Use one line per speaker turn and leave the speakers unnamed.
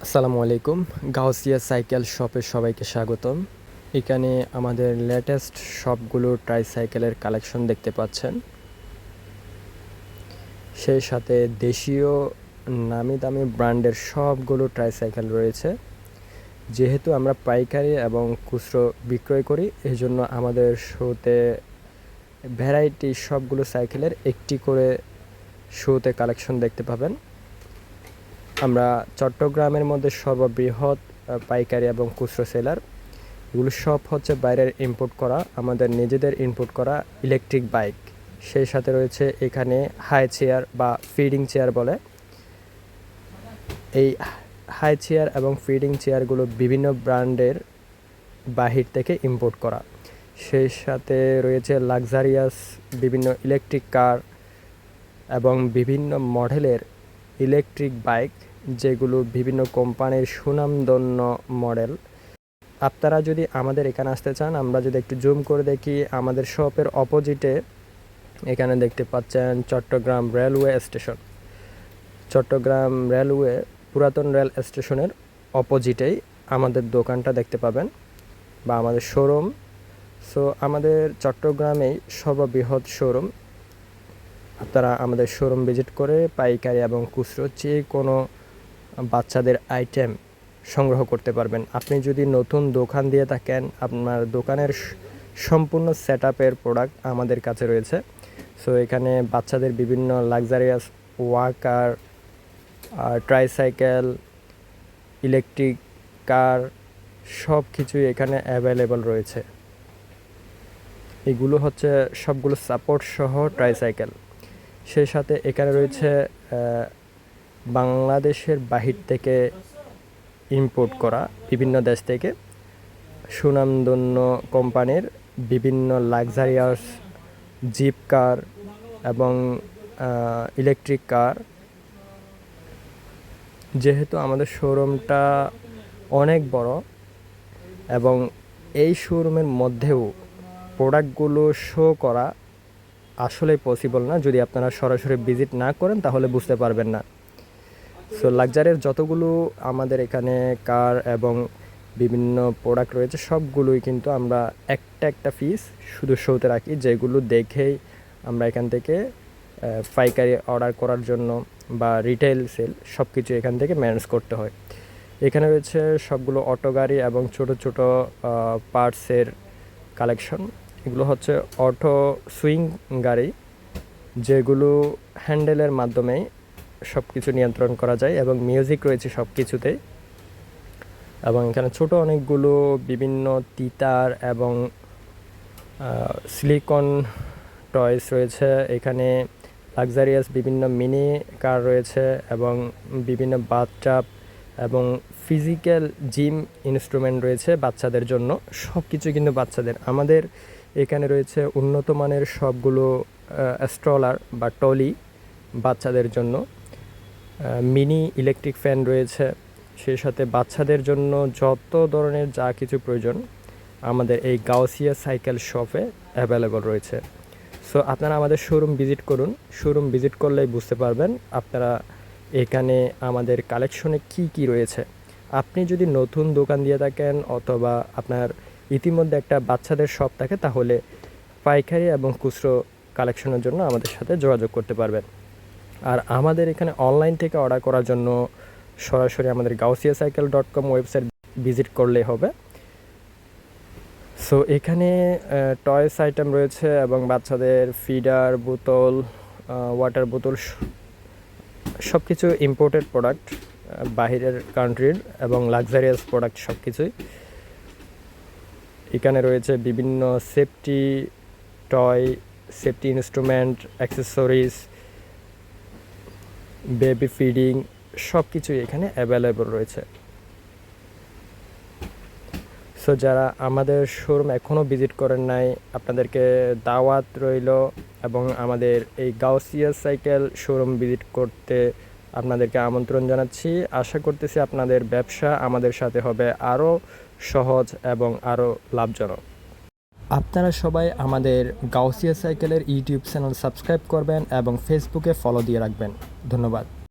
আসসালামু আলাইকুম। গাউসিয়া সাইকেল শপে সবাইকে স্বাগতম। এখানে আমাদের লেটেস্ট সবগুলো ট্রাইসাইকেলের কালেকশন দেখতে পাচ্ছেন। সেই সাথে দেশীয় নামি দামি ব্র্যান্ডের সবগুলো ট্রাইসাইকেল রয়েছে। যেহেতু আমরা পাইকারি এবং খুচরো বিক্রয় করি, এই জন্য আমাদের শোতে ভ্যারাইটি সবগুলো সাইকেলের একটি করে শোতে কালেকশন দেখতে পাবেন। আমরা চট্টগ্রামের মধ্যে সর্ববৃহৎ পাইকারি এবং খুচরো সেলার। এগুলো সব হচ্ছে বাইরের ইম্পোর্ট করা, আমাদের নিজেদের ইম্পোর্ট করা ইলেকট্রিক বাইক। সেই সাথে রয়েছে এখানে হাই চেয়ার বা ফিডিং চেয়ার বলে। এই হাই চেয়ার এবং ফিডিং চেয়ারগুলো বিভিন্ন ব্র্যান্ডের বাহির থেকে ইম্পোর্ট করা। সেই সাথে রয়েছে লাক্সারিয়াস বিভিন্ন ইলেকট্রিক কার এবং বিভিন্ন মডেলের ইলেকট্রিক বাইক, যেগুলো বিভিন্ন কোম্পানির সুনামধন্য মডেল। আপনারা যদি আমাদের এখানে আসতে চান, আমরা যদি একটু জুম করে দেখি, আমাদের শপের অপোজিটে এখানে দেখতে পাচ্ছেন Chittagong railway station. Chittagong railway পুরাতন রেল স্টেশনের অপোজিটেই আমাদের দোকানটা দেখতে পাবেন বা আমাদের শোরুম। সো আমাদের চট্টগ্রামেই সর্ববৃহৎ শোরুম। আপনারা আমাদের শোরুম ভিজিট করে পাইকারি এবং খুচরো যে কোনো বাচ্চাদের আইটেম সংগ্রহ করতে পারবেন। আপনি যদি নতুন দোকান দিয়ে থাকেন, আপনার দোকানের সম্পূর্ণ সেট আপের প্রোডাক্ট আমাদের কাছে রয়েছে। সো এখানে বাচ্চাদের বিভিন্ন luxurious walker, tricycle, electric car সব কিছুই এখানে অ্যাভেলেবল রয়েছে। এগুলো হচ্ছে সবগুলো সাপোর্ট সহ ট্রাইসাইকেল। সেই সাথে এখানে রয়েছে বাংলাদেশের বাহির থেকে ইম্পোর্ট করা বিভিন্ন দেশ থেকে সুনামধন্য কোম্পানির বিভিন্ন লাক্সারিয়াস জিপ কার এবং ইলেকট্রিক কার। যেহেতু আমাদের শোরুমটা অনেক বড় এবং এই শোরুমের মধ্যেও প্রোডাক্টগুলো শো করা আসলে পসিবল না, যদি আপনারা সরাসরি ভিজিট না করেন তাহলে বুঝতে পারবেন না। সো লাক্সারির যতগুলো আমাদের এখানে কার এবং বিভিন্ন প্রোডাক্ট রয়েছে, সবগুলোই কিন্তু আমরা একটা একটা পিস শুধু শোতে রাখি, যেগুলো দেখেই আমরা এখান থেকে পাইকারি অর্ডার করার জন্য বা রিটেল সেল সব কিছু এখান থেকে ম্যানেজ করতে হয়। এখানে রয়েছে সবগুলো অটো গাড়ি এবং ছোট ছোট পার্টসের কালেকশন। এগুলো হচ্ছে অটো সুইং গাড়ি, যেগুলো হ্যান্ডেলের মাধ্যমেই সব কিছু নিয়ন্ত্রণ করা যায় এবং মিউজিক রয়েছে সব কিছুতেই। এবং এখানে ছোট অনেকগুলো বিভিন্ন তিতার এবং সিলিকন টয়েস রয়েছে। এখানে লাক্সারিয়াস বিভিন্ন মিনি কার রয়েছে এবং বিভিন্ন বাথটাব এবং ফিজিক্যাল জিম ইনস্ট্রুমেন্ট রয়েছে বাচ্চাদের জন্য। সব কিছু কিন্তু বাচ্চাদের। আমাদের এখানে রয়েছে উন্নত মানের সবগুলো স্ট্রলার বা টলি বাচ্চাদের জন্য। মিনি ইলেকট্রিক ফ্যান রয়েছে। সেই সাথে বাচ্চাদের জন্য যত ধরনের যা কিছু প্রয়োজন আমাদের এই গাউসিয়া সাইকেল শপে অ্যাভেলেবল রয়েছে। সো আপনারা আমাদের শোরুম ভিজিট করুন। শোরুম ভিজিট করলেই বুঝতে পারবেন আপনারা এখানে আমাদের কালেকশনে কি কি রয়েছে। আপনি যদি নতুন দোকান দিয়ে থাকেন অথবা আপনার ইতিমধ্যে একটা বাচ্চাদের শপ থাকে, তাহলে পাইকারি এবং খুচরো কালেকশনের জন্য আমাদের সাথে যোগাযোগ করতে পারবেন। আর আমাদের এখানে অনলাইন থেকে অর্ডার করার জন্য সরাসরি আমাদের gausiycycle.com ওয়েবসাইট ভিজিট করলেই হবে। সো এখানে টয়েস আইটেম রয়েছে এবং বাচ্চাদের ফিডার, বোতল, ওয়াটার বোতল সব কিছু ইম্পোর্টেড প্রোডাক্ট, বাহিরের কান্ট্রির এবং লাক্সারিয়াস প্রোডাক্ট সব কিছুই। এখানে রয়েছে বিভিন্ন safety toy, safety instrument, accessories, baby feeding সব কিছুই এখানে অ্যাভেলেবল রয়েছে। সো যারা আমাদের শোরুম এখনও ভিজিট করেন নাই, আপনাদেরকে দাওয়াত রইল এবং আমাদের এই গাউসিয়া সাইকেল শোরুম ভিজিট করতে আপনাদেরকে আমন্ত্রণ জানাচ্ছি। আশা করতেছি আপনাদের ব্যবসা আমাদের সাথে হবে আরও সহজ এবং আরও লাভজনক। আপনারা সবাই আমাদের গাউসিয়া সাইকেলের ইউটিউব চ্যানেল সাবস্ক্রাইব করবেন এবং ফেসবুকে ফলো দিয়ে রাখবেন। ধন্যবাদ।